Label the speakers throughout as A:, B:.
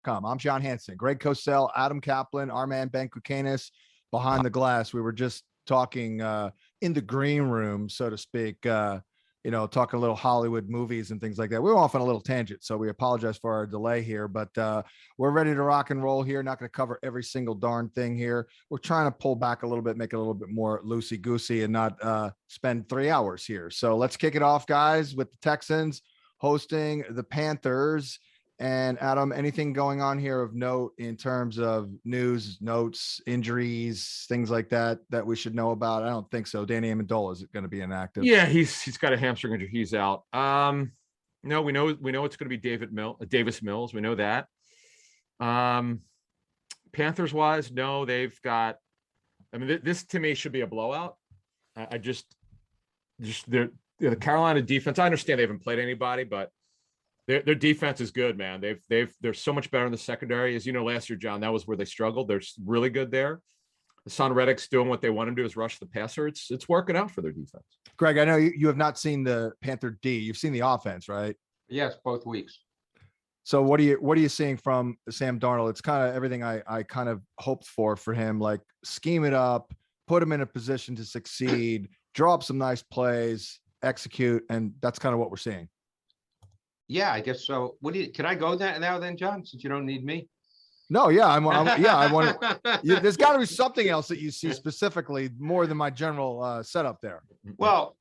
A: Com. I'm John Hansen, Greg Cosell, Adam Caplan, our man Ben Kukanis behind the glass. We were just talking in the green room, so to speak, talking a little Hollywood movies and things like that. We were off on a little tangent, so we apologize for our delay here, but we're ready to rock and roll here. Not going to cover every single darn thing here. We're trying to pull back a little bit, make it a little bit more loosey-goosey and not spend 3 hours here. So let's kick it off, guys, with the Texans hosting the Panthers. And Adam, anything going on here of note in terms of news, notes, injuries, things like that we should know about? I don't think so. Danny Amendola is going to be inactive.
B: Yeah, he's got a hamstring injury. He's out. No, we know it's going to be Davis Mills. We know that. Panthers wise, no, they've got. I mean, this to me should be a blowout. The Carolina defense. I understand they haven't played anybody, but their defense is good, man. They're so much better in the secondary. As you know, last year, John, that was where they struggled. They're really good there. Hassan Reddick's doing what they want him to do, is rush the passer. It's working out for their defense.
A: Greg, I know you have not seen the Panther D. You've seen the offense, right?
C: Yes, both weeks.
A: So what are you seeing from Sam Darnold? It's kind of everything I kind of hoped for him, like scheme it up, put him in a position to succeed, draw up some nice plays, execute, and that's kind of what we're seeing.
C: Yeah, I guess so. Can I go now then, John, since you don't need me?
A: No, yeah, I want there's got to be something else that you see specifically more than my general setup there.
C: Well,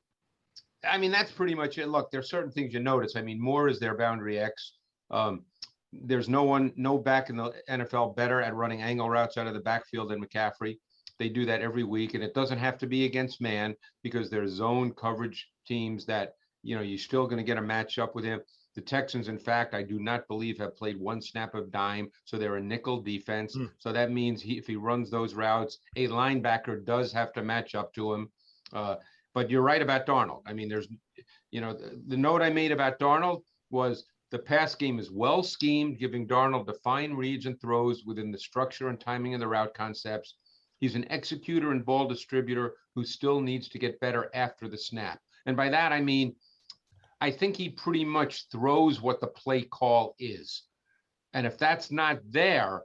C: I mean, that's pretty much it. Look, there's certain things you notice. I mean, Moore is their boundary X. There's no back in the NFL better at running angle routes out of the backfield than McCaffrey. They do that every week, and it doesn't have to be against man because there's zone coverage teams that, you're still going to get a matchup with him. The Texans, in fact, I do not believe have played one snap of dime, so they're a nickel defense. So that means if he runs those routes, a linebacker does have to match up to him. But you're right about Darnold. I mean, there's, the note I made about Darnold was the pass game is well schemed, giving Darnold defined reads and throws within the structure and timing of the route concepts. He's an executor and ball distributor who still needs to get better after the snap. And by that, I mean, I think he pretty much throws what the play call is. And if that's not there,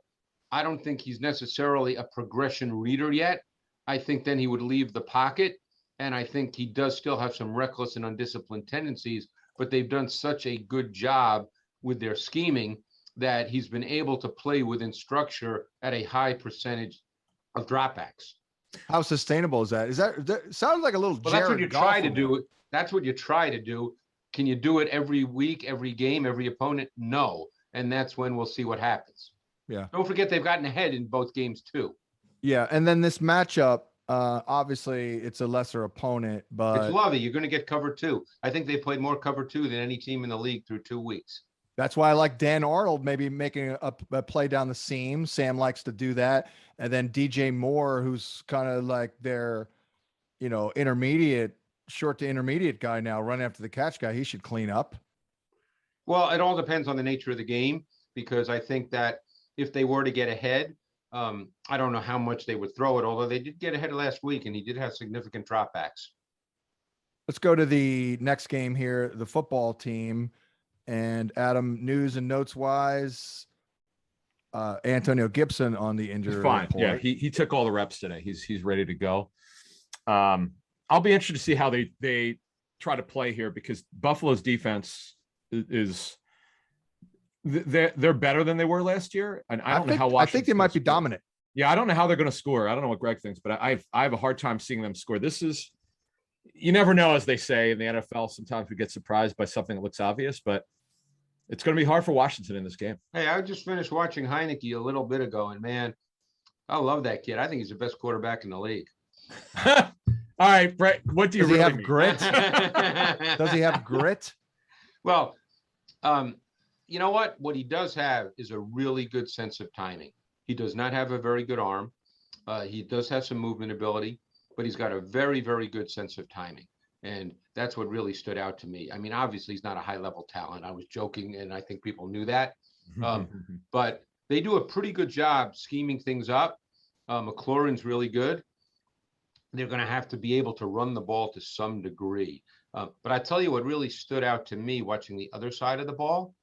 C: I don't think he's necessarily a progression reader yet. I think then he would leave the pocket. And I think he does still have some reckless and undisciplined tendencies, but they've done such a good job with their scheming that he's been able to play within structure at a high percentage of dropbacks.
A: How sustainable is that? That sounds like a little.
C: Well, that's what you try to do. That's what you try to do. Can you do it every week, every game, every opponent? No. And that's when we'll see what happens.
A: Yeah.
C: Don't forget they've gotten ahead in both games too.
A: Yeah. And then this matchup, obviously it's a lesser opponent, but
C: it's Lovey. You're going to get cover 2. I think they played more cover 2 than any team in the league through 2 weeks.
A: That's why I like Dan Arnold maybe making a play down the seam. Sam likes to do that. And then DJ Moore, who's kind of like their, short to intermediate guy now, run after the catch guy. He should clean up.
C: Well, it all depends on the nature of the game, because I think that if they were to get ahead, I don't know how much they would throw it, although they did get ahead last week and he did have significant dropbacks.
A: Let's go to the next game here, the football team. And Adam, news and notes wise, Antonio Gibson on the injury report.
B: Yeah, he took all the reps today. He's ready to go. I'll be interested to see how they try to play here, because Buffalo's defense is they're better than they were last year, and I don't know how Washington.
A: I think they might be dominant.
B: Yeah, I don't know how they're going to score. I don't know what Greg thinks, but I have a hard time seeing them score. You never know, as they say in the NFL. Sometimes we get surprised by something that looks obvious, but it's going to be hard for Washington in this game.
C: Hey, I just finished watching Heineke a little bit ago, and man, I love that kid. I think he's the best quarterback in the league.
B: All right, Brett, what do you really
A: have
B: mean?
A: Grit? Does he have grit?
C: Well, you know what? What he does have is a really good sense of timing. He does not have a very good arm. He does have some movement ability, but he's got a very, very good sense of timing. And that's what really stood out to me. I mean, obviously, he's not a high-level talent. I was joking, and I think people knew that. But they do a pretty good job scheming things up. McLaurin's really good. They're going to have to be able to run the ball to some degree. But I tell you what really stood out to me watching the other side of the ball,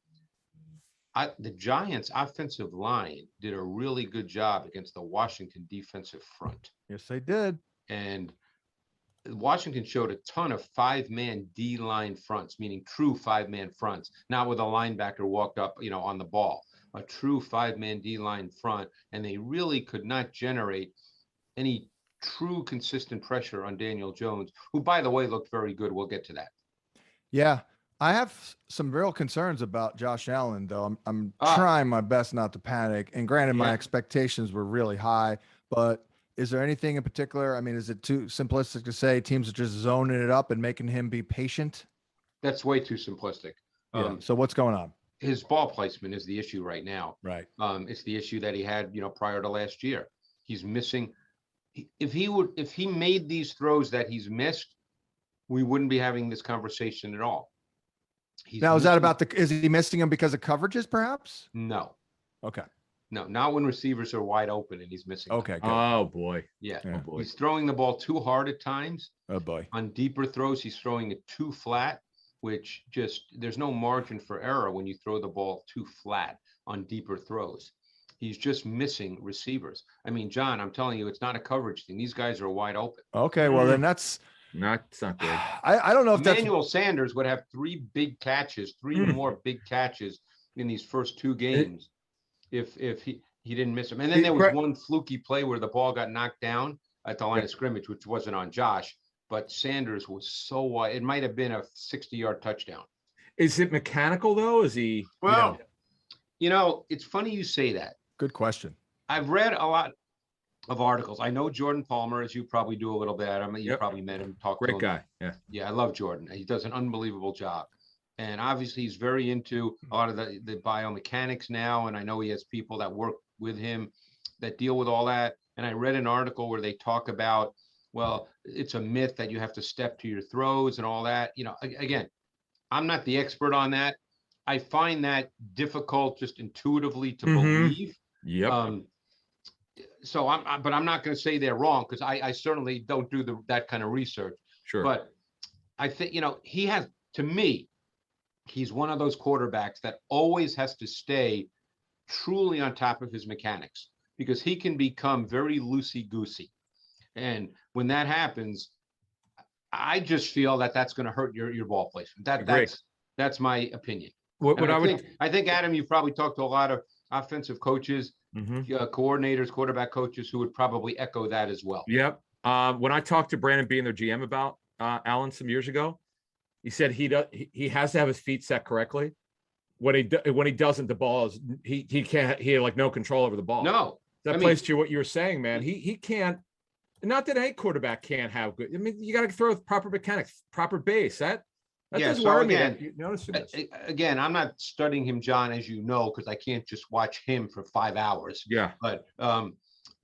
C: The Giants' offensive line did a really good job against the Washington defensive front.
A: Yes, they did.
C: And Washington showed a ton of 5-man D-line fronts, meaning true 5-man fronts, not with a linebacker walked up, on the ball, a true 5-man D-line front. And they really could not generate any true consistent pressure on Daniel Jones, who, by the way, looked very good. We'll get to that.
A: Yeah. I have some real concerns about Josh Allen, though. I'm trying my best not to panic. And granted, my expectations were really high, but is there anything in particular? I mean, is it too simplistic to say teams are just zoning it up and making him be patient?
C: That's way too simplistic.
A: So what's going on?
C: His ball placement is the issue right now.
A: Right.
C: It's the issue that he had, prior to last year. He's missing. If he made these throws that he's missed, we wouldn't be having this conversation at all.
A: Now, is that is he missing them because of coverages, perhaps?
C: No.
A: Okay.
C: No, not when receivers are wide open and he's missing.
A: Okay. Good.
B: Oh boy.
C: Yeah.
B: Oh boy.
C: He's throwing the ball too hard at times.
A: Oh boy.
C: On deeper throws, he's throwing it too flat, which there's no margin for error when you throw the ball too flat on deeper throws. He's just missing receivers. I mean, John, I'm telling you, it's not a coverage thing. These guys are wide open.
A: Okay. Well, then it's
B: not good.
A: I don't know if
C: Emmanuel Sanders would have 3 big catches, 3 more big catches in these first 2 games if he didn't miss them. And then there was one fluky play where the ball got knocked down at the line of scrimmage, which wasn't on Josh, but Sanders was so wide. It might have been a 60-yard touchdown.
B: Is it mechanical though? Is he?
C: Well, it's funny you say that.
A: Good question.
C: I've read a lot of articles. I know Jordan Palmer, as you probably do a little bit. Adam, you probably met him, talked to him.
B: Great guy. Yeah.
C: Yeah, I love Jordan. He does an unbelievable job. And obviously he's very into a lot of the biomechanics now. And I know he has people that work with him that deal with all that. And I read an article where they talk about, well, it's a myth that you have to step to your throws and all that. Again, I'm not the expert on that. I find that difficult just intuitively to believe.
B: Yep.
C: So but I'm not going to say they're wrong, because I certainly don't do that kind of research.
B: Sure.
C: But I think, he has, to me, he's one of those quarterbacks that always has to stay truly on top of his mechanics, because he can become very loosey-goosey. And when that happens, I just feel that that's going to hurt your ball placement. That's my opinion. I think, Adam, you've probably talked to a lot of offensive coaches, coordinators, quarterback coaches who would probably echo that as well.
B: Yep. When I talked to Brandon Bean, their GM, about Allen some years ago, he said he has to have his feet set correctly. When he doesn't, the ball is he can't, he had like no control over the ball.
C: No,
B: that plays to what you were saying, man. He can't. Not that any quarterback can't have good. I mean, you got to throw with proper mechanics, proper base. That does worry me.
C: Again, I'm not studying him, John, as you know, because I can't just watch him for 5 hours.
B: Yeah.
C: But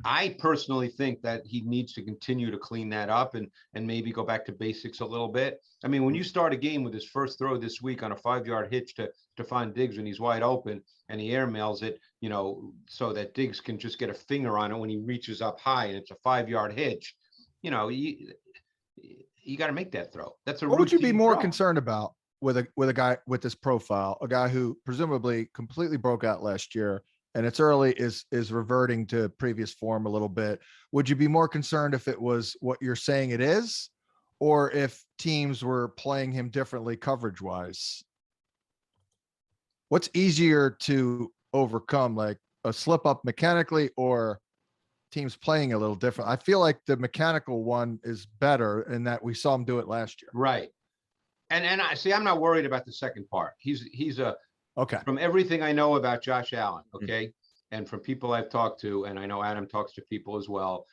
C: I personally think that he needs to continue to clean that up and maybe go back to basics a little bit. I mean, when you start a game with his first throw this week on a 5-yard hitch to Stephon Diggs when he's wide open, and he airmails it, so that Diggs can just get a finger on it when he reaches up high, and it's a 5-yard hitch, you got to make that throw. That's
A: what would you be more concerned about with a guy with this profile, a guy who presumably completely broke out last year, and it's early, is reverting to previous form a little bit? Would you be more concerned if it was what you're saying it is, or if teams were playing him differently coverage wise? What's easier to overcome, like a slip up mechanically or teams playing a little different? I feel like the mechanical one is better in that we saw him do it last year.
C: Right. And I see, I'm not worried about the second part. He's
A: okay.
C: From everything I know about Josh Allen, okay, and from people I've talked to, and I know Adam talks to people as well,